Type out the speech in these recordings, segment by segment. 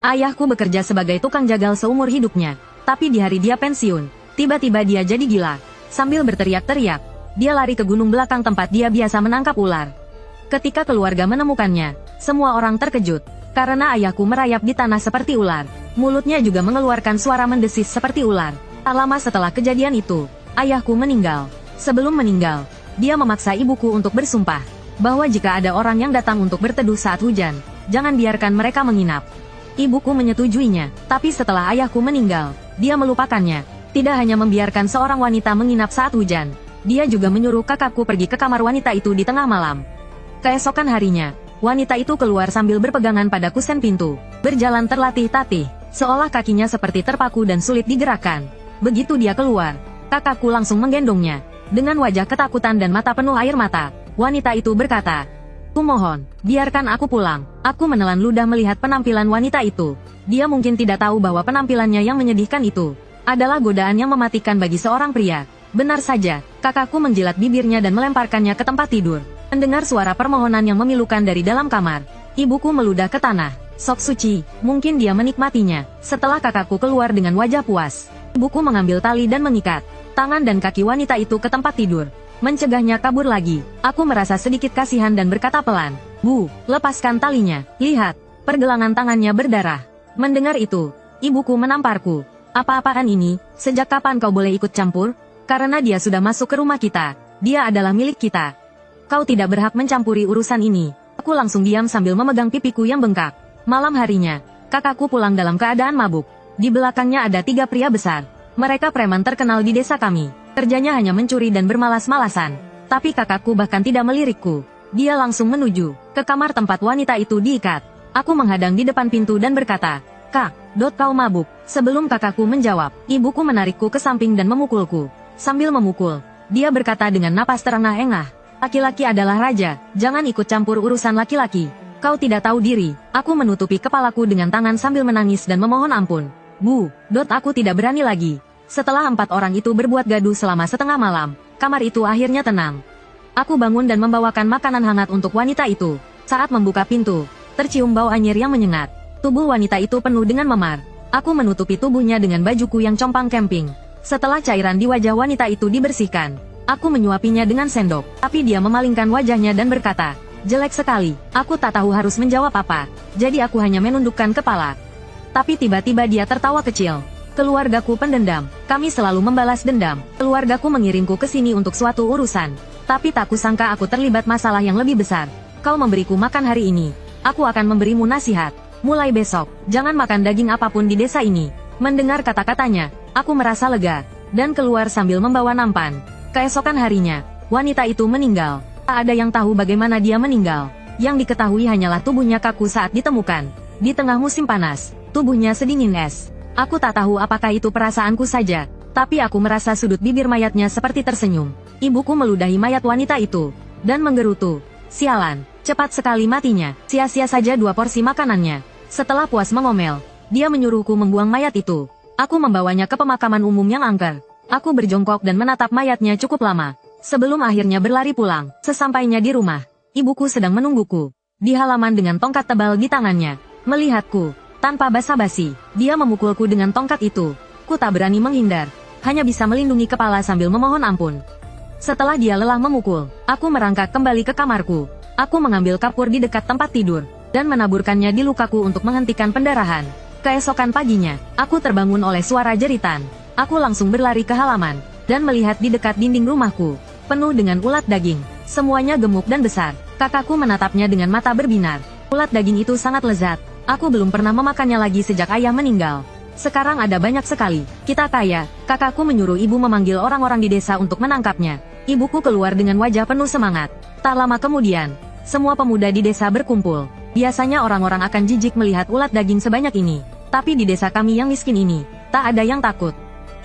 Ayahku bekerja sebagai tukang jagal seumur hidupnya. Tapi di hari dia pensiun, tiba-tiba dia jadi gila. Sambil berteriak-teriak, dia lari ke gunung belakang tempat dia biasa menangkap ular. Ketika keluarga menemukannya, semua orang terkejut. Karena ayahku merayap di tanah seperti ular. Mulutnya juga mengeluarkan suara mendesis seperti ular. Tak lama setelah kejadian itu, ayahku meninggal. Sebelum meninggal, dia memaksa ibuku untuk bersumpah bahwa jika ada orang yang datang untuk berteduh saat hujan, jangan biarkan mereka menginap. Ibuku menyetujuinya, tapi setelah ayahku meninggal, dia melupakannya. Tidak hanya membiarkan seorang wanita menginap saat hujan, dia juga menyuruh kakakku pergi ke kamar wanita itu di tengah malam. Keesokan harinya, wanita itu keluar sambil berpegangan pada kusen pintu, berjalan terlatih-tatih, seolah kakinya seperti terpaku dan sulit digerakkan. Begitu dia keluar, kakakku langsung menggendongnya. Dengan wajah ketakutan dan mata penuh air mata, wanita itu berkata, "Kumohon, biarkan aku pulang." Aku menelan ludah melihat penampilan wanita itu. Dia mungkin tidak tahu bahwa penampilannya yang menyedihkan itu adalah godaan yang mematikan bagi seorang pria. Benar saja, kakakku menjilat bibirnya dan melemparkannya ke tempat tidur. Mendengar suara permohonan yang memilukan dari dalam kamar, ibuku meludah ke tanah. Sok suci, mungkin dia menikmatinya. Setelah kakakku keluar dengan wajah puas, ibuku mengambil tali dan mengikat tangan dan kaki wanita itu ke tempat tidur, mencegahnya kabur lagi. Aku merasa sedikit kasihan dan berkata pelan, "Bu, lepaskan talinya. Lihat, pergelangan tangannya berdarah." Mendengar itu, ibuku menamparku. "Apa-apaan ini? Sejak kapan kau boleh ikut campur? Karena dia sudah masuk ke rumah kita. Dia adalah milik kita. Kau tidak berhak mencampuri urusan ini." Aku langsung diam sambil memegang pipiku yang bengkak. Malam harinya, kakakku pulang dalam keadaan mabuk. Di belakangnya ada 3 pria besar. Mereka preman terkenal di desa kami. Kerjanya hanya mencuri dan bermalas-malasan. Tapi kakakku bahkan tidak melirikku. Dia langsung menuju ke kamar tempat wanita itu diikat. Aku menghadang di depan pintu dan berkata, "Kak, kau mabuk." Sebelum kakakku menjawab, ibuku menarikku ke samping dan memukulku. Sambil memukul, dia berkata dengan napas terengah-engah, "Laki-laki adalah raja, jangan ikut campur urusan laki-laki. Kau tidak tahu diri." Aku menutupi kepalaku dengan tangan sambil menangis dan memohon ampun. "Bu, aku tidak berani lagi." Setelah 4 orang itu berbuat gaduh selama setengah malam, kamar itu akhirnya tenang. Aku bangun dan membawakan makanan hangat untuk wanita itu. Saat membuka pintu, tercium bau anyir yang menyengat. Tubuh wanita itu penuh dengan memar. Aku menutupi tubuhnya dengan bajuku yang compang camping. Setelah cairan di wajah wanita itu dibersihkan, aku menyuapinya dengan sendok. Tapi dia memalingkan wajahnya dan berkata, "Jelek sekali." Aku tak tahu harus menjawab apa, jadi aku hanya menundukkan kepala. Tapi tiba-tiba dia tertawa kecil. "Keluargaku pendendam. Kami selalu membalas dendam. Keluargaku mengirimku ke sini untuk suatu urusan. Tapi tak kusangka aku terlibat masalah yang lebih besar. Kau memberiku makan hari ini. Aku akan memberimu nasihat. Mulai besok, jangan makan daging apapun di desa ini." Mendengar kata-katanya, aku merasa lega, dan keluar sambil membawa nampan. Keesokan harinya, wanita itu meninggal. Tak ada yang tahu bagaimana dia meninggal. Yang diketahui hanyalah tubuhnya kaku saat ditemukan. Di tengah musim panas, tubuhnya sedingin es. Aku tak tahu apakah itu perasaanku saja, tapi aku merasa sudut bibir mayatnya seperti tersenyum. Ibuku meludahi mayat wanita itu, dan menggerutu. "Sialan, cepat sekali matinya. Sia-sia saja 2 porsi makanannya." Setelah puas mengomel, dia menyuruhku membuang mayat itu. Aku membawanya ke pemakaman umum yang angker. Aku berjongkok dan menatap mayatnya cukup lama, sebelum akhirnya berlari pulang. Sesampainya di rumah, ibuku sedang menungguku di halaman dengan tongkat tebal di tangannya. Melihatku, tanpa basa-basi, dia memukulku dengan tongkat itu. Ku tak berani menghindar, hanya bisa melindungi kepala sambil memohon ampun. Setelah dia lelah memukul, aku merangkak kembali ke kamarku. Aku mengambil kapur di dekat tempat tidur, dan menaburkannya di lukaku untuk menghentikan pendarahan. Keesokan paginya, aku terbangun oleh suara jeritan. Aku langsung berlari ke halaman, dan melihat di dekat dinding rumahku, penuh dengan ulat daging. Semuanya gemuk dan besar. Kakakku menatapnya dengan mata berbinar. Ulat daging itu sangat lezat. Aku belum pernah memakannya lagi sejak ayah meninggal. Sekarang ada banyak sekali. Kita kaya. Kakakku menyuruh ibu memanggil orang-orang di desa untuk menangkapnya. Ibuku keluar dengan wajah penuh semangat. Tak lama kemudian, semua pemuda di desa berkumpul. Biasanya orang-orang akan jijik melihat ulat daging sebanyak ini. Tapi di desa kami yang miskin ini, tak ada yang takut.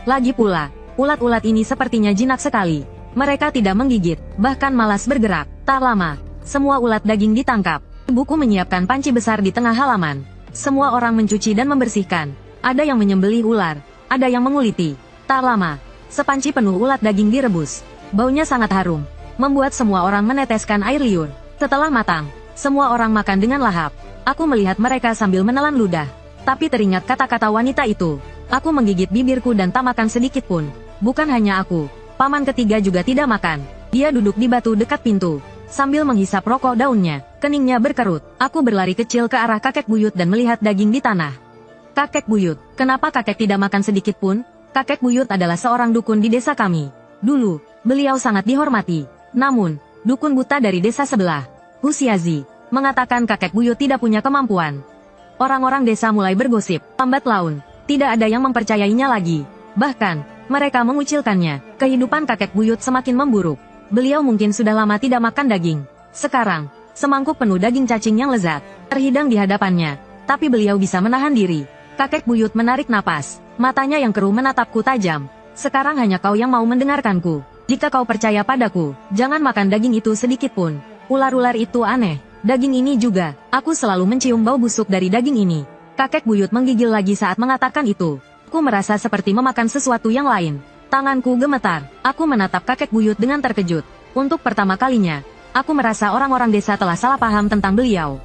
Lagi pula, ulat-ulat ini sepertinya jinak sekali. Mereka tidak menggigit, bahkan malas bergerak. Tak lama, semua ulat daging ditangkap. Ibuku menyiapkan panci besar di tengah halaman. Semua orang mencuci dan membersihkan. Ada yang menyembelih ular, ada yang menguliti. Tak lama, sepanci penuh ulat daging direbus. Baunya sangat harum, membuat semua orang meneteskan air liur. Setelah matang, semua orang makan dengan lahap. Aku melihat mereka sambil menelan ludah. Tapi teringat kata-kata wanita itu. Aku menggigit bibirku dan tak makan sedikit pun. Bukan hanya aku, paman ketiga juga tidak makan. Dia duduk di batu dekat pintu, sambil menghisap rokok daunnya. Keningnya berkerut. Aku berlari kecil ke arah kakek buyut dan melihat daging di tanah. Kakek buyut, kenapa kakek tidak makan sedikit pun? Kakek buyut adalah seorang dukun di desa kami. Dulu, beliau sangat dihormati. Namun, dukun buta dari desa sebelah, Husiazi, mengatakan kakek buyut tidak punya kemampuan. Orang-orang desa mulai bergosip, lambat laun, tidak ada yang mempercayainya lagi. Bahkan, mereka mengucilkannya. Kehidupan kakek buyut semakin memburuk. Beliau mungkin sudah lama tidak makan daging. Sekarang, semangkuk penuh daging cacing yang lezat terhidang di hadapannya. Tapi beliau bisa menahan diri. Kakek buyut menarik napas. Matanya yang keruh menatapku tajam. Sekarang hanya kau yang mau mendengarkanku. Jika kau percaya padaku, jangan makan daging itu sedikit pun. Ular-ular itu aneh. Daging ini juga, aku selalu mencium bau busuk dari daging ini. Kakek buyut menggigil lagi saat mengatakan itu. Aku merasa seperti memakan sesuatu yang lain. Tanganku gemetar. Aku menatap kakek buyut dengan terkejut. Untuk pertama kalinya, aku merasa orang-orang desa telah salah paham tentang beliau.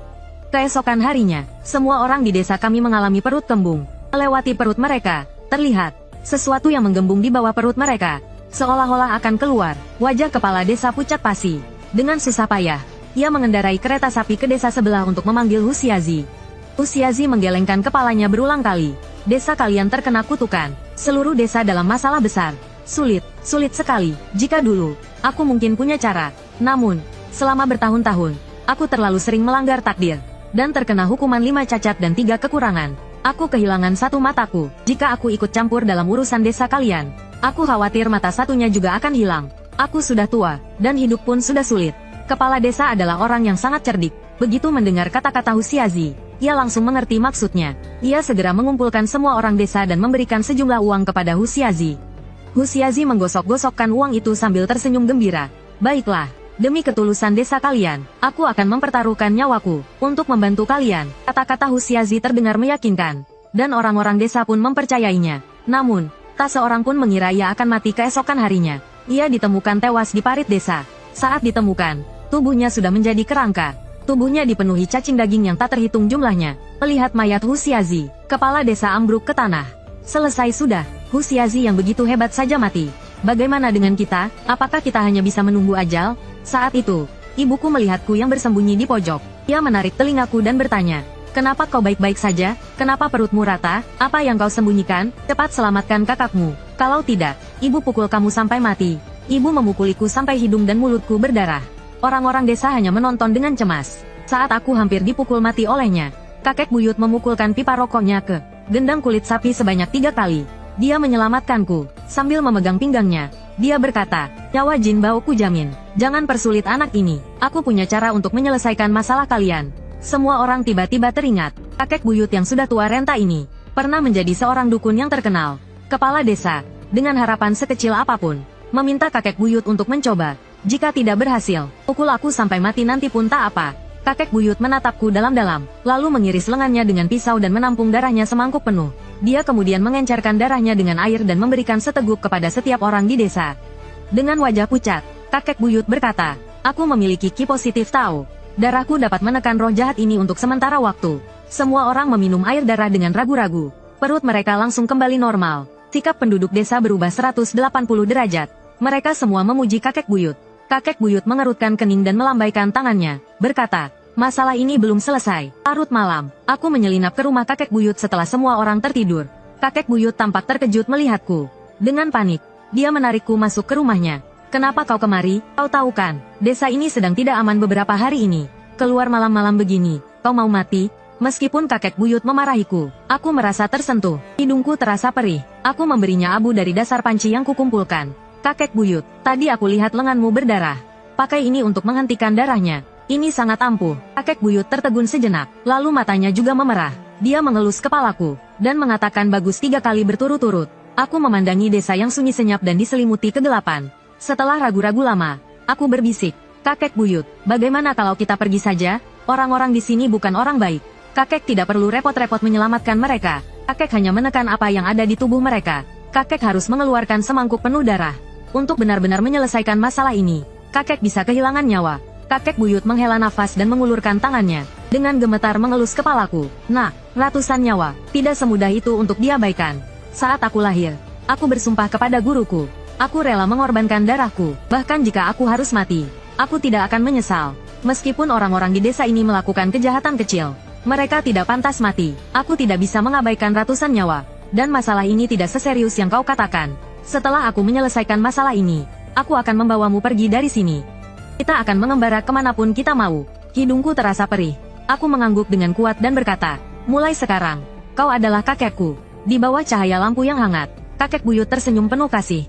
Keesokan harinya, semua orang di desa kami mengalami perut kembung. Melewati perut mereka, terlihat sesuatu yang menggembung di bawah perut mereka. Seolah-olah akan keluar. Wajah kepala desa pucat pasi. Dengan susah payah, ia mengendarai kereta sapi ke desa sebelah untuk memanggil Husiazi. Husiazi menggelengkan kepalanya berulang kali. Desa kalian terkena kutukan. Seluruh desa dalam masalah besar. Sulit sekali. Jika dulu, aku mungkin punya cara. Namun, selama bertahun-tahun, aku terlalu sering melanggar takdir. Dan terkena hukuman 5 cacat dan 3 kekurangan. Aku kehilangan satu mataku. Jika aku ikut campur dalam urusan desa kalian, aku khawatir mata satunya juga akan hilang. Aku sudah tua, dan hidup pun sudah sulit. Kepala desa adalah orang yang sangat cerdik. Begitu mendengar kata-kata Husiazi, ia langsung mengerti maksudnya. Ia segera mengumpulkan semua orang desa dan memberikan sejumlah uang kepada Husiazi. Husiazi menggosok-gosokkan uang itu sambil tersenyum gembira. Baiklah, demi ketulusan desa kalian, aku akan mempertaruhkan nyawaku untuk membantu kalian. Kata-kata Husiazi terdengar meyakinkan, dan orang-orang desa pun mempercayainya. Namun, tak seorang pun mengira ia akan mati keesokan harinya. Ia ditemukan tewas di parit desa. Saat ditemukan, tubuhnya sudah menjadi kerangka. Tubuhnya dipenuhi cacing daging yang tak terhitung jumlahnya. Melihat mayat Husiazi, kepala desa ambruk ke tanah. Selesai sudah, Husiazi yang begitu hebat saja mati. Bagaimana dengan kita? Apakah kita hanya bisa menunggu ajal? Saat itu, ibuku melihatku yang bersembunyi di pojok. Ia menarik telingaku dan bertanya, kenapa kau baik-baik saja? Kenapa perutmu rata? Apa yang kau sembunyikan? Cepat selamatkan kakakmu. Kalau tidak, ibu pukul kamu sampai mati. Ibu memukuliku sampai hidung dan mulutku berdarah. Orang-orang desa hanya menonton dengan cemas. Saat aku hampir dipukul mati olehnya, kakek buyut memukulkan pipa rokoknya ke gendang kulit sapi sebanyak 3 kali. Dia menyelamatkanku, sambil memegang pinggangnya. Dia berkata, nyawa Jin Bao ku jamin. Jangan persulit anak ini. Aku punya cara untuk menyelesaikan masalah kalian. Semua orang tiba-tiba teringat. Kakek buyut yang sudah tua renta ini, pernah menjadi seorang dukun yang terkenal. Kepala desa, dengan harapan sekecil apapun, meminta kakek buyut untuk mencoba. Jika tidak berhasil, pukul aku sampai mati nanti pun tak apa. Kakek buyut menatapku dalam-dalam, lalu mengiris lengannya dengan pisau dan menampung darahnya semangkuk penuh. Dia kemudian mengencerkan darahnya dengan air dan memberikan seteguk kepada setiap orang di desa. Dengan wajah pucat, kakek buyut berkata, aku memiliki ki positif Tao. Darahku dapat menekan roh jahat ini untuk sementara waktu. Semua orang meminum air darah dengan ragu-ragu. Perut mereka langsung kembali normal. Sikap penduduk desa berubah 180 derajat. Mereka semua memuji kakek buyut. Kakek buyut mengerutkan kening dan melambaikan tangannya, berkata, masalah ini belum selesai. Larut malam, aku menyelinap ke rumah kakek buyut setelah semua orang tertidur. Kakek buyut tampak terkejut melihatku. Dengan panik, dia menarikku masuk ke rumahnya. Kenapa kau kemari? Kau tahu kan, desa ini sedang tidak aman beberapa hari ini. Keluar malam-malam begini, kau mau mati? Meskipun kakek buyut memarahiku, aku merasa tersentuh. Hidungku terasa perih. Aku memberinya abu dari dasar panci yang kukumpulkan. Kakek buyut, tadi aku lihat lenganmu berdarah. Pakai ini untuk menghentikan darahnya. Ini sangat ampuh. Kakek buyut tertegun sejenak, lalu matanya juga memerah. Dia mengelus kepalaku, dan mengatakan bagus 3 kali berturut-turut. Aku memandangi desa yang sunyi senyap dan diselimuti kegelapan. Setelah ragu-ragu lama, aku berbisik, kakek buyut, bagaimana kalau kita pergi saja? Orang-orang di sini bukan orang baik. Kakek tidak perlu repot-repot menyelamatkan mereka. Kakek hanya menekan apa yang ada di tubuh mereka. Kakek harus mengeluarkan semangkuk penuh darah. Untuk benar-benar menyelesaikan masalah ini, kakek bisa kehilangan nyawa. Kakek buyut menghela nafas dan mengulurkan tangannya. Dengan gemetar mengelus kepalaku. Nah, Ratusan nyawa, tidak semudah itu untuk diabaikan. Saat aku lahir, aku bersumpah kepada guruku. Aku rela mengorbankan darahku, bahkan jika aku harus mati. Aku tidak akan menyesal. Meskipun orang-orang di desa ini melakukan kejahatan kecil, mereka tidak pantas mati. Aku tidak bisa mengabaikan ratusan nyawa. Dan masalah ini tidak seserius yang kau katakan. Setelah aku menyelesaikan masalah ini, aku akan membawamu pergi dari sini. Kita akan mengembara kemanapun kita mau. Hidungku terasa perih. Aku mengangguk dengan kuat dan berkata, mulai sekarang, kau adalah kakekku. Di bawah cahaya lampu yang hangat, kakek buyut tersenyum penuh kasih.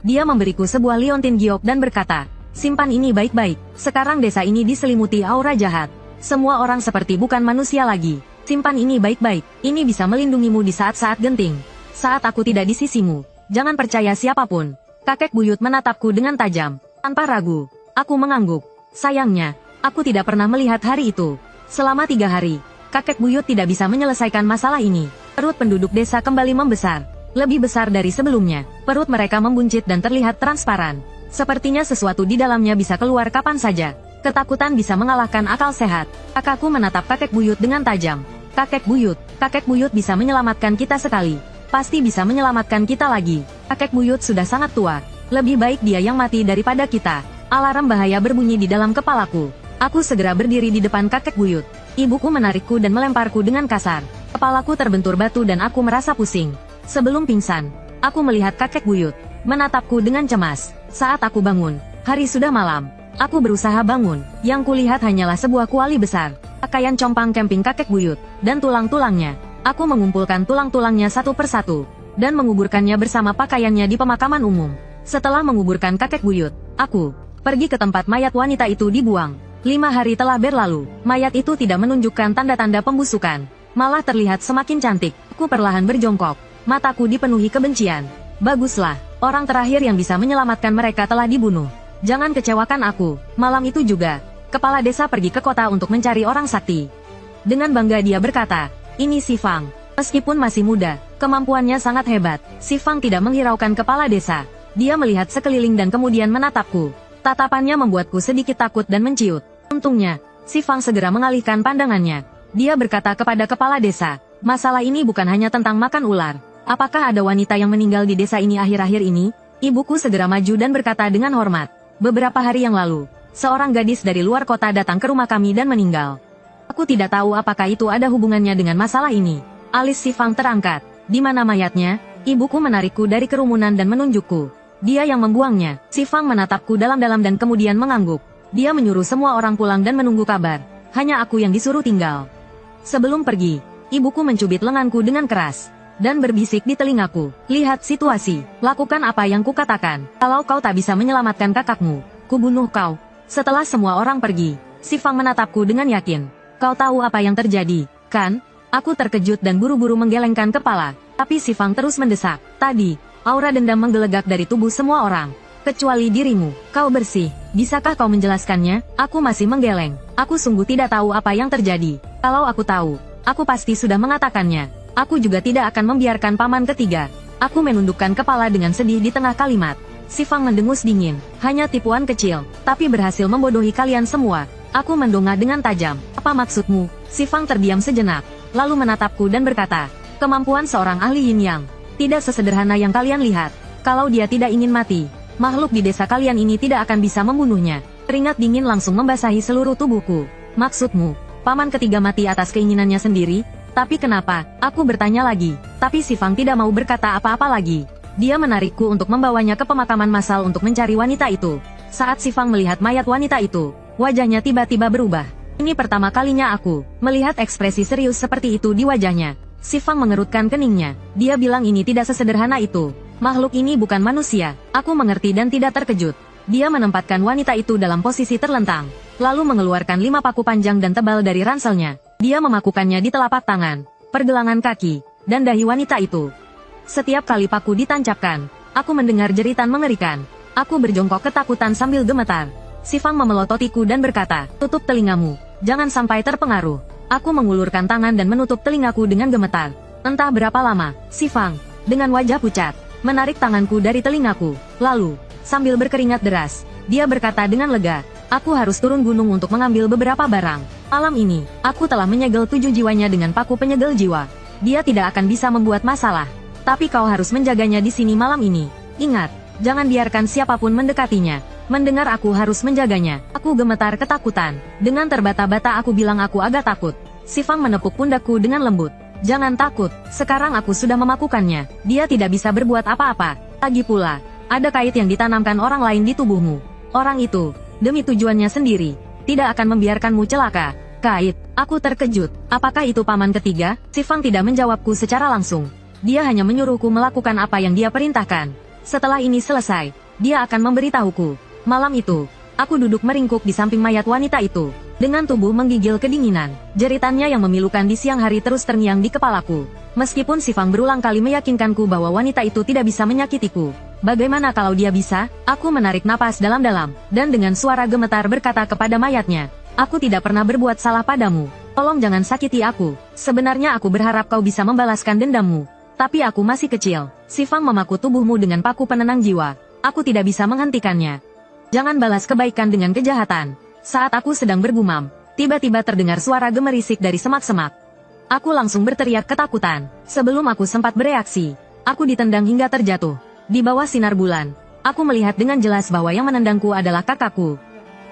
Dia memberiku sebuah liontin giok dan berkata, simpan ini baik-baik. Sekarang desa ini diselimuti aura jahat. Semua orang seperti bukan manusia lagi. Simpan ini baik-baik. Ini bisa melindungimu di saat-saat genting. Saat aku tidak di sisimu, jangan percaya siapapun. Kakek buyut menatapku dengan tajam. Tanpa ragu, aku mengangguk. Sayangnya, aku tidak pernah melihat hari itu. Selama 3 hari, kakek buyut tidak bisa menyelesaikan masalah ini. Perut penduduk desa kembali membesar. Lebih besar dari sebelumnya. Perut mereka membuncit dan terlihat transparan. Sepertinya sesuatu di dalamnya bisa keluar kapan saja. Ketakutan bisa mengalahkan akal sehat. Kakakku menatap kakek buyut dengan tajam. Kakek buyut bisa menyelamatkan kita sekali. Pasti bisa menyelamatkan kita lagi. Kakek buyut sudah sangat tua. Lebih baik dia yang mati daripada kita. Alarm bahaya berbunyi di dalam kepalaku. Aku segera berdiri di depan kakek buyut. Ibuku menarikku dan melemparku dengan kasar. Kepalaku terbentur batu dan aku merasa pusing. Sebelum pingsan, aku melihat kakek buyut menatapku dengan cemas. Saat aku bangun, hari sudah malam. Aku berusaha bangun. Yang kulihat hanyalah sebuah kuali besar, pakaian compang camping kakek buyut, dan tulang-tulangnya. Aku mengumpulkan tulang-tulangnya satu persatu, dan menguburkannya bersama pakaiannya di pemakaman umum. Setelah menguburkan kakek buyut, aku pergi ke tempat mayat wanita itu dibuang. 5 hari telah berlalu, mayat itu tidak menunjukkan tanda-tanda pembusukan. Malah terlihat semakin cantik. Aku perlahan berjongkok. Mataku dipenuhi kebencian. Baguslah, orang terakhir yang bisa menyelamatkan mereka telah dibunuh. Jangan kecewakan aku. Malam itu juga, kepala desa pergi ke kota untuk mencari orang sakti. Dengan bangga dia berkata, ini si Fang. Meskipun masih muda, kemampuannya sangat hebat. Si Fang tidak menghiraukan kepala desa. Dia melihat sekeliling dan kemudian menatapku. Tatapannya membuatku sedikit takut dan menciut. Untungnya, si Fang segera mengalihkan pandangannya. Dia berkata kepada kepala desa, masalah ini bukan hanya tentang makan ular. Apakah ada wanita yang meninggal di desa ini akhir-akhir ini? Ibuku segera maju dan berkata dengan hormat. Beberapa hari yang lalu, seorang gadis dari luar kota datang ke rumah kami dan meninggal. Aku tidak tahu apakah itu ada hubungannya dengan masalah ini. Alis si Fang terangkat. Di mana mayatnya? Ibuku menarikku dari kerumunan dan menunjukku. Dia yang membuangnya. Si Fang menatapku dalam-dalam dan kemudian mengangguk. Dia menyuruh semua orang pulang dan menunggu kabar. Hanya aku yang disuruh tinggal. Sebelum pergi, ibuku mencubit lenganku dengan keras dan berbisik di telingaku, lihat situasi, lakukan apa yang kukatakan. Kalau kau tak bisa menyelamatkan kakakmu, kubunuh kau. Setelah semua orang pergi, si Fang menatapku dengan yakin. Kau tahu apa yang terjadi, kan? Aku terkejut dan buru-buru menggelengkan kepala, tapi si Fang terus mendesak. Tadi, aura dendam menggelegak dari tubuh semua orang. Kecuali dirimu, kau bersih. Bisakah kau menjelaskannya? Aku masih menggeleng. Aku sungguh tidak tahu apa yang terjadi. Kalau aku tahu, aku pasti sudah mengatakannya. Aku juga tidak akan membiarkan paman ketiga. Aku menundukkan kepala dengan sedih di tengah kalimat. Si Fang mendengus dingin. Hanya tipuan kecil, tapi berhasil membodohi kalian semua. Aku mendongak dengan tajam. Apa maksudmu? Si Fang terdiam sejenak, lalu menatapku dan berkata, kemampuan seorang ahli yin yang tidak sesederhana yang kalian lihat. Kalau dia tidak ingin mati, makhluk di desa kalian ini tidak akan bisa membunuhnya. Keringat dingin langsung membasahi seluruh tubuhku. Maksudmu, paman ketiga mati atas keinginannya sendiri? Tapi kenapa? Aku bertanya lagi. Tapi si Fang tidak mau berkata apa-apa lagi. Dia menarikku untuk membawanya ke pemakaman massal untuk mencari wanita itu. Saat si Fang melihat mayat wanita itu, wajahnya tiba-tiba berubah. Ini pertama kalinya aku melihat ekspresi serius seperti itu di wajahnya. Si Fang mengerutkan keningnya. Dia bilang ini tidak sesederhana itu. Makhluk ini bukan manusia. Aku mengerti dan tidak terkejut. Dia menempatkan wanita itu dalam posisi terlentang, lalu mengeluarkan 5 paku panjang dan tebal dari ranselnya. Dia memakukannya di telapak tangan, pergelangan kaki, dan dahi wanita itu. Setiap kali paku ditancapkan, aku mendengar jeritan mengerikan. Aku berjongkok ketakutan sambil gemetar. Si Fang memelototiku dan berkata, tutup telingamu, jangan sampai terpengaruh. Aku mengulurkan tangan dan menutup telingaku dengan gemetar. Entah berapa lama, si Fang, dengan wajah pucat, menarik tanganku dari telingaku. Lalu, sambil berkeringat deras, dia berkata dengan lega, aku harus turun gunung untuk mengambil beberapa barang. Malam ini, aku telah menyegel 7 jiwanya dengan paku penyegel jiwa. Dia tidak akan bisa membuat masalah. Tapi kau harus menjaganya di sini malam ini. Ingat, jangan biarkan siapapun mendekatinya. Mendengar aku harus menjaganya. Aku gemetar ketakutan. Dengan terbata-bata aku bilang aku agak takut. Si Fang menepuk pundakku dengan lembut. Jangan takut, sekarang aku sudah memakukannya. Dia tidak bisa berbuat apa-apa. Lagi pula, ada kait yang ditanamkan orang lain di tubuhmu. Orang itu, demi tujuannya sendiri, tidak akan membiarkanmu celaka. Kait, aku terkejut. Apakah itu paman ketiga? Si Fang tidak menjawabku secara langsung. Dia hanya menyuruhku melakukan apa yang dia perintahkan. Setelah ini selesai, dia akan memberitahuku. Malam itu, aku duduk meringkuk di samping mayat wanita itu. Dengan tubuh menggigil kedinginan, jeritannya yang memilukan di siang hari terus terngiang di kepalaku. Meskipun si Fang berulang kali meyakinkanku bahwa wanita itu tidak bisa menyakitiku. Bagaimana kalau dia bisa? Aku menarik napas dalam-dalam, dan dengan suara gemetar berkata kepada mayatnya, aku tidak pernah berbuat salah padamu. Tolong jangan sakiti aku. Sebenarnya aku berharap kau bisa membalaskan dendammu. Tapi aku masih kecil. Si Fang memaku tubuhmu dengan paku penenang jiwa. Aku tidak bisa menghentikannya. Jangan balas kebaikan dengan kejahatan. Saat aku sedang bergumam, tiba-tiba terdengar suara gemerisik dari semak-semak. Aku langsung berteriak ketakutan. Sebelum aku sempat bereaksi, aku ditendang hingga terjatuh. Di bawah sinar bulan, aku melihat dengan jelas bahwa yang menendangku adalah kakakku.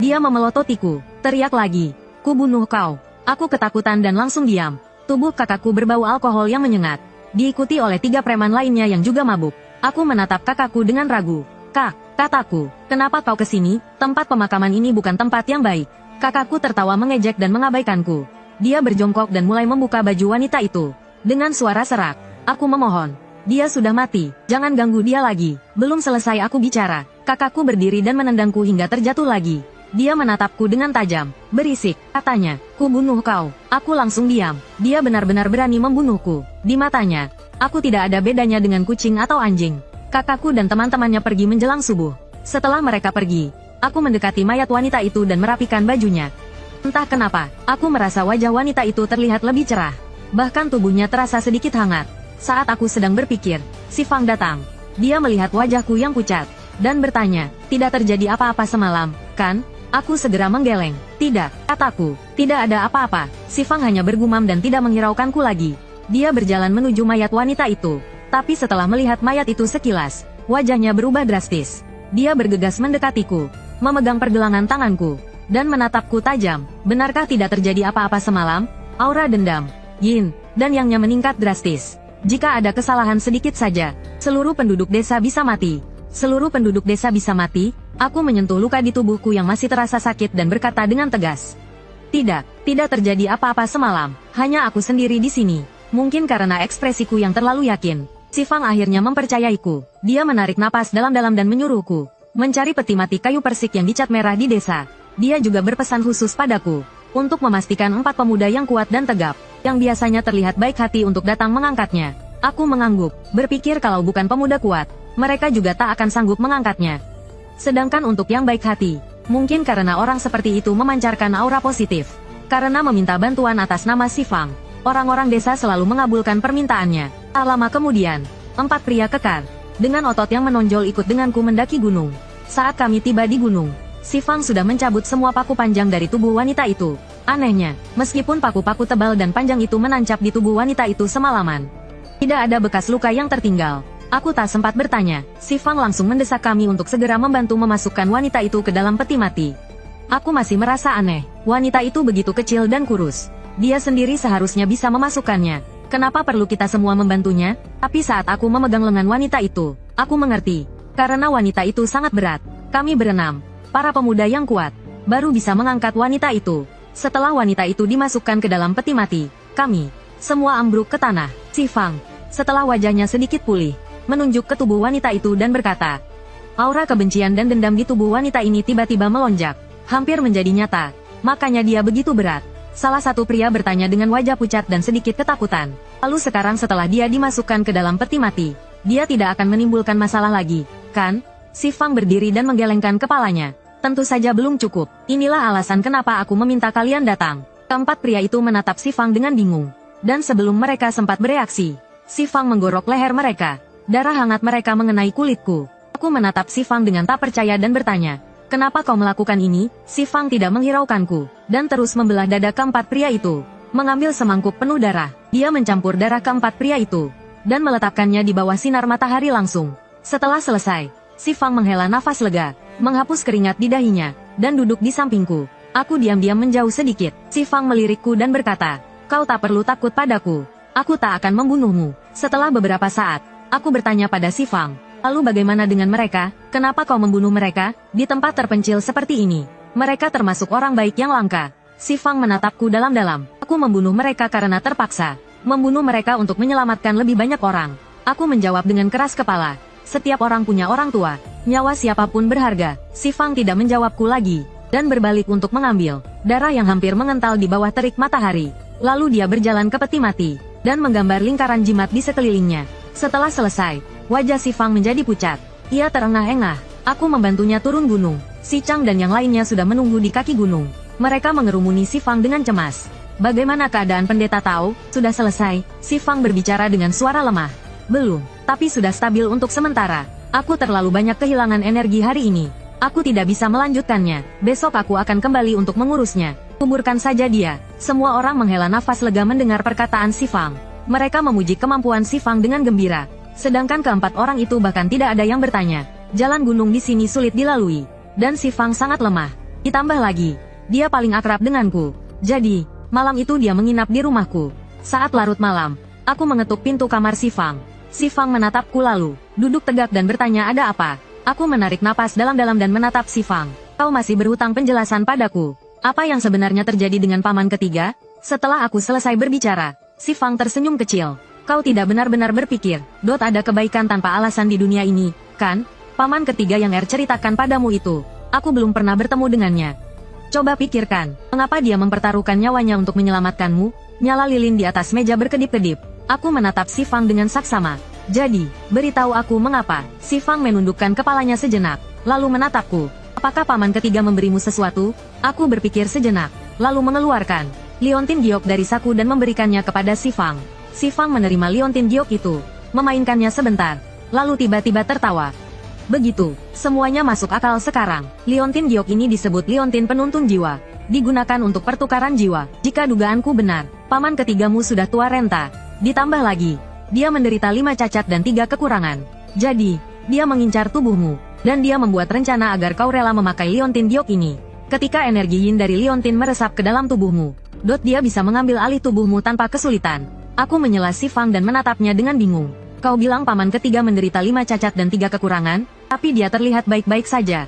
Dia memelototiku, teriak lagi, "Ku bunuh kau." Aku ketakutan dan langsung diam. Tubuh kakakku berbau alkohol yang menyengat. Diikuti oleh 3 preman lainnya yang juga mabuk. Aku menatap kakakku dengan ragu. "Kak," kataku, "kenapa kau kesini? Tempat pemakaman ini bukan tempat yang baik." Kakakku tertawa mengejek dan mengabaikanku. Dia berjongkok dan mulai membuka baju wanita itu. Dengan suara serak, aku memohon. Dia sudah mati, jangan ganggu dia lagi. Belum selesai aku bicara, kakakku berdiri dan menendangku hingga terjatuh lagi. Dia menatapku dengan tajam. "Berisik," katanya, "ku bunuh kau." Aku langsung diam. Dia benar-benar berani membunuhku. Di matanya, aku tidak ada bedanya dengan kucing atau anjing. Kakakku dan teman-temannya pergi menjelang subuh. Setelah mereka pergi, aku mendekati mayat wanita itu dan merapikan bajunya. Entah kenapa, aku merasa wajah wanita itu terlihat lebih cerah. Bahkan tubuhnya terasa sedikit hangat. Saat aku sedang berpikir, si Fang datang. Dia melihat wajahku yang pucat, dan bertanya, "Tidak terjadi apa-apa semalam, kan?" Aku segera menggeleng. "Tidak," kataku, "tidak ada apa-apa." Si Fang hanya bergumam dan tidak menghiraukanku lagi. Dia berjalan menuju mayat wanita itu. Tapi setelah melihat mayat itu sekilas, wajahnya berubah drastis. Dia bergegas mendekatiku, memegang pergelangan tanganku, dan menatapku tajam. "Benarkah tidak terjadi apa-apa semalam?" Aura dendam, yin, dan yangnya meningkat drastis. "Jika ada kesalahan sedikit saja, seluruh penduduk desa bisa mati." "Seluruh penduduk desa bisa mati?" Aku menyentuh luka di tubuhku yang masih terasa sakit dan berkata dengan tegas. Tidak terjadi apa-apa semalam. Hanya aku sendiri di sini." Mungkin karena ekspresiku yang terlalu yakin, si Fang akhirnya mempercayaiku. Dia menarik napas dalam-dalam dan menyuruhku mencari peti mati kayu persik yang dicat merah di desa. Dia juga berpesan khusus padaku untuk memastikan 4 pemuda yang kuat dan tegap, yang biasanya terlihat baik hati untuk datang mengangkatnya. Aku mengangguk, berpikir kalau bukan pemuda kuat, mereka juga tak akan sanggup mengangkatnya. Sedangkan untuk yang baik hati, mungkin karena orang seperti itu memancarkan aura positif. Karena meminta bantuan atas nama si Fang, orang-orang desa selalu mengabulkan permintaannya. Tak lama kemudian, 4 pria kekar, dengan otot yang menonjol ikut denganku mendaki gunung. Saat kami tiba di gunung, si Fang sudah mencabut semua paku panjang dari tubuh wanita itu. Anehnya, meskipun paku-paku tebal dan panjang itu menancap di tubuh wanita itu semalaman, tidak ada bekas luka yang tertinggal. Aku tak sempat bertanya, si Fang langsung mendesak kami untuk segera membantu memasukkan wanita itu ke dalam peti mati. Aku masih merasa aneh, wanita itu begitu kecil dan kurus. Dia sendiri seharusnya bisa memasukkannya. Kenapa perlu kita semua membantunya? Tapi saat aku memegang lengan wanita itu, aku mengerti. Karena wanita itu sangat berat. Kami berenam, para pemuda yang kuat, baru bisa mengangkat wanita itu. Setelah wanita itu dimasukkan ke dalam peti mati, kami semua ambruk ke tanah. Si Fang, setelah wajahnya sedikit pulih, menunjuk ke tubuh wanita itu dan berkata, aura kebencian dan dendam di tubuh wanita ini tiba-tiba melonjak, hampir menjadi nyata. Makanya dia begitu berat. Salah satu pria bertanya dengan wajah pucat dan sedikit ketakutan. Lalu sekarang setelah dia dimasukkan ke dalam peti mati, dia tidak akan menimbulkan masalah lagi, kan? Si Fang berdiri dan menggelengkan kepalanya. Tentu saja belum cukup. Inilah alasan kenapa aku meminta kalian datang. Keempat pria itu menatap si Fang dengan bingung. Dan sebelum mereka sempat bereaksi, si Fang menggorok leher mereka. Darah hangat mereka mengenai kulitku. Aku menatap si Fang dengan tak percaya dan bertanya, Kenapa kau melakukan ini? Si Fang tidak menghiraukanku, dan terus membelah dada keempat pria itu. Mengambil semangkuk penuh darah, dia mencampur darah keempat pria itu, dan meletakkannya di bawah sinar matahari langsung. Setelah selesai, si Fang menghela nafas lega, menghapus keringat di dahinya, dan duduk di sampingku. Aku diam-diam menjauh sedikit. Si Fang melirikku dan berkata, "Kau tak perlu takut padaku. Aku tak akan membunuhmu." Setelah beberapa saat, aku bertanya pada si Fang, "Lalu bagaimana dengan mereka? Kenapa kau membunuh mereka di tempat terpencil seperti ini? Mereka termasuk orang baik yang langka." Si Fang menatapku dalam-dalam. "Aku membunuh mereka karena terpaksa. Membunuh mereka untuk menyelamatkan lebih banyak orang." Aku menjawab dengan keras kepala. "Setiap orang punya orang tua. Nyawa siapapun berharga." Si Fang tidak menjawabku lagi, dan berbalik untuk mengambil darah yang hampir mengental di bawah terik matahari. Lalu dia berjalan ke peti mati, dan menggambar lingkaran jimat di sekelilingnya. Setelah selesai, wajah si Fang menjadi pucat. Ia terengah-engah. Aku membantunya turun gunung. Si Chang dan yang lainnya sudah menunggu di kaki gunung. Mereka mengerumuni si Fang dengan cemas. "Bagaimana keadaan pendeta Tao? Sudah selesai?" Si Fang berbicara dengan suara lemah. "Belum, tapi sudah stabil untuk sementara. Aku terlalu banyak kehilangan energi hari ini. Aku tidak bisa melanjutkannya. Besok aku akan kembali untuk mengurusnya. Kuburkan saja dia." Semua orang menghela nafas lega mendengar perkataan si Fang. Mereka memuji kemampuan si Fang dengan gembira. Sedangkan keempat orang itu bahkan tidak ada yang bertanya. Jalan gunung di sini sulit dilalui, dan si Fang sangat lemah. Ditambah lagi, dia paling akrab denganku. Jadi, malam itu dia menginap di rumahku. Saat larut malam, aku mengetuk pintu kamar si Fang. Si Fang menatapku lalu, duduk tegak dan bertanya ada apa. Aku menarik napas dalam-dalam dan menatap si Fang. "Kau masih berhutang penjelasan padaku. Apa yang sebenarnya terjadi dengan paman ketiga?" Setelah aku selesai berbicara, si Fang tersenyum kecil. "Kau tidak benar-benar berpikir, ada kebaikan tanpa alasan di dunia ini, kan? Paman ketiga yang ceritakan padamu itu, aku belum pernah bertemu dengannya. Coba pikirkan, mengapa dia mempertaruhkan nyawanya untuk menyelamatkanmu?" Nyala lilin di atas meja berkedip-kedip. Aku menatap si Fang dengan saksama. "Jadi, beritahu aku mengapa." Si Fang menundukkan kepalanya sejenak, lalu menatapku. "Apakah paman ketiga memberimu sesuatu?" Aku berpikir sejenak, lalu mengeluarkan liontin giok dari saku dan memberikannya kepada si Fang. Si Fang menerima liontin giok itu, memainkannya sebentar, lalu tiba-tiba tertawa. Begitu, semuanya masuk akal sekarang. Liontin giok ini disebut liontin penuntun jiwa. Digunakan untuk pertukaran jiwa. Jika dugaanku benar, paman ketigamu sudah tua renta. Ditambah lagi, dia menderita 5 cacat dan 3 kekurangan. Jadi, dia mengincar tubuhmu, dan dia membuat rencana agar kau rela memakai liontin giok ini. Ketika energi yin dari liontin meresap ke dalam tubuhmu, dia bisa mengambil alih tubuhmu tanpa kesulitan. Aku menyela si Fang dan menatapnya dengan bingung. "Kau bilang paman ketiga menderita 5 cacat dan 3 kekurangan, tapi dia terlihat baik-baik saja."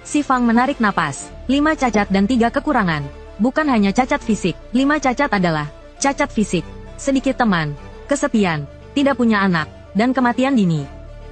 Si Fang menarik napas. 5 cacat dan 3 kekurangan. Bukan hanya cacat fisik. 5 cacat adalah cacat fisik, sedikit teman, kesepian, tidak punya anak, dan kematian dini.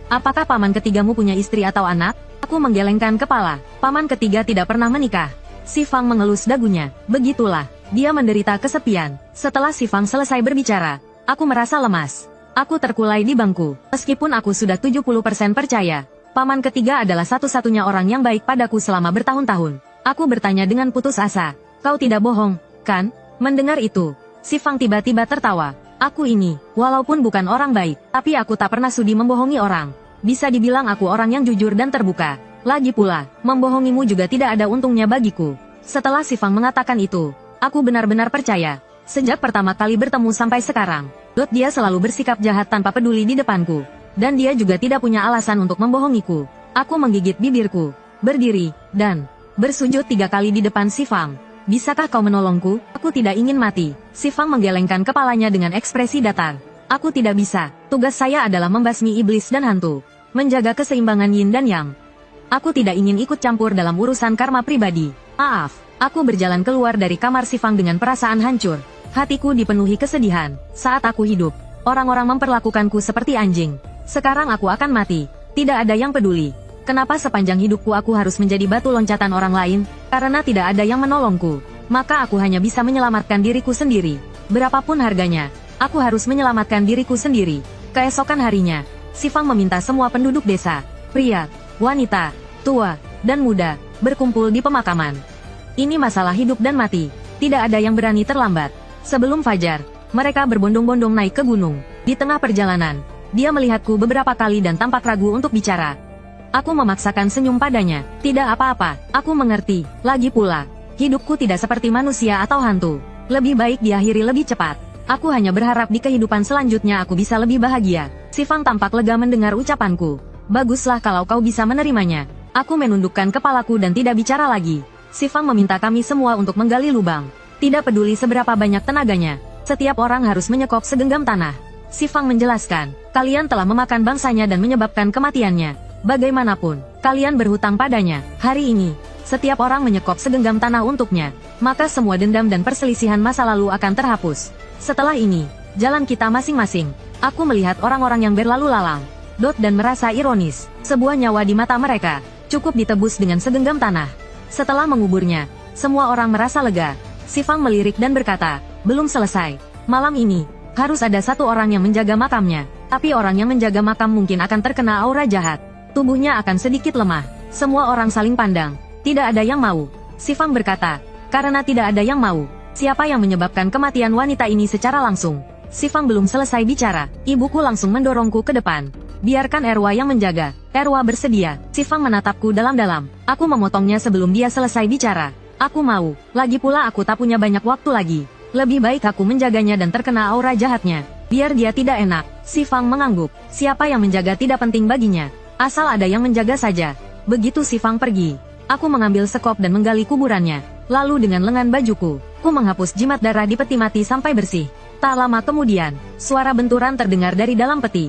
"Apakah paman ketigamu punya istri atau anak?" Aku menggelengkan kepala. "Paman ketiga tidak pernah menikah." Si Fang mengelus dagunya. "Begitulah, dia menderita kesepian." Setelah si Fang selesai berbicara, aku merasa lemas. Aku terkulai di bangku. Meskipun aku sudah 70% percaya, paman ketiga adalah satu-satunya orang yang baik padaku selama bertahun-tahun. Aku bertanya dengan putus asa. "Kau tidak bohong, kan?" Mendengar itu, si Fang tiba-tiba tertawa. "Aku ini, walaupun bukan orang baik, tapi aku tak pernah sudi membohongi orang. Bisa dibilang aku orang yang jujur dan terbuka. Lagi pula, membohongimu juga tidak ada untungnya bagiku." Setelah si Fang mengatakan itu, aku benar-benar percaya. Sejak pertama kali bertemu sampai sekarang, dia selalu bersikap jahat tanpa peduli di depanku. Dan dia juga tidak punya alasan untuk membohongiku. Aku menggigit bibirku, berdiri, dan bersujud 3 kali di depan si Fang. "Bisakah kau menolongku? Aku tidak ingin mati." Si Fang menggelengkan kepalanya dengan ekspresi datar. "Aku tidak bisa. Tugas saya adalah membasmi iblis dan hantu. Menjaga keseimbangan yin dan yang. Aku tidak ingin ikut campur dalam urusan karma pribadi. Maaf." Aku berjalan keluar dari kamar si Fang dengan perasaan hancur. Hatiku dipenuhi kesedihan. Saat aku hidup, orang-orang memperlakukanku seperti anjing. Sekarang aku akan mati. Tidak ada yang peduli. Kenapa sepanjang hidupku aku harus menjadi batu loncatan orang lain? Karena tidak ada yang menolongku. Maka aku hanya bisa menyelamatkan diriku sendiri. Berapapun harganya, aku harus menyelamatkan diriku sendiri. Keesokan harinya, si Fang meminta semua penduduk desa, pria, wanita, tua, dan muda, berkumpul di pemakaman. Ini masalah hidup dan mati. Tidak ada yang berani terlambat. Sebelum fajar, mereka berbondong-bondong naik ke gunung. Di tengah perjalanan, dia melihatku beberapa kali dan tampak ragu untuk bicara. Aku memaksakan senyum padanya. Tidak apa-apa, aku mengerti. Lagi pula, hidupku tidak seperti manusia atau hantu. Lebih baik diakhiri lebih cepat. Aku hanya berharap di kehidupan selanjutnya aku bisa lebih bahagia. Si Fang tampak lega mendengar ucapanku. Baguslah kalau kau bisa menerimanya. Aku menundukkan kepalaku dan tidak bicara lagi. Si Fang meminta kami semua untuk menggali lubang. Tidak peduli seberapa banyak tenaganya. Setiap orang harus menyekop segenggam tanah. Si Fang menjelaskan, kalian telah memakan bangsanya dan menyebabkan kematiannya. Bagaimanapun, kalian berhutang padanya. Hari ini, setiap orang menyekop segenggam tanah untuknya. Maka semua dendam dan perselisihan masa lalu akan terhapus. Setelah ini, jalan kita masing-masing. Aku melihat orang-orang yang berlalu lalang. Dan merasa ironis. Sebuah nyawa di mata mereka, cukup ditebus dengan segenggam tanah. Setelah menguburnya, semua orang merasa lega. Si Fang melirik dan berkata, belum selesai. Malam ini, harus ada satu orang yang menjaga makamnya. Tapi orang yang menjaga makam mungkin akan terkena aura jahat. Tubuhnya akan sedikit lemah. Semua orang saling pandang. Tidak ada yang mau. Si Fang berkata, karena tidak ada yang mau. Siapa yang menyebabkan kematian wanita ini secara langsung? Si Fang belum selesai bicara. Ibuku langsung mendorongku ke depan. Biarkan Erwa yang menjaga. Erwa bersedia. Si Fang menatapku dalam-dalam. Aku memotongnya sebelum dia selesai bicara. Aku mau. Lagi pula aku tak punya banyak waktu lagi. Lebih baik aku menjaganya dan terkena aura jahatnya. Biar dia tidak enak. Si Fang mengangguk. Siapa yang menjaga tidak penting baginya. Asal ada yang menjaga saja. Begitu si Fang pergi, aku mengambil sekop dan menggali kuburannya. Lalu dengan lengan bajuku, ku menghapus jimat darah di peti mati sampai bersih. Tak lama kemudian, suara benturan terdengar dari dalam peti.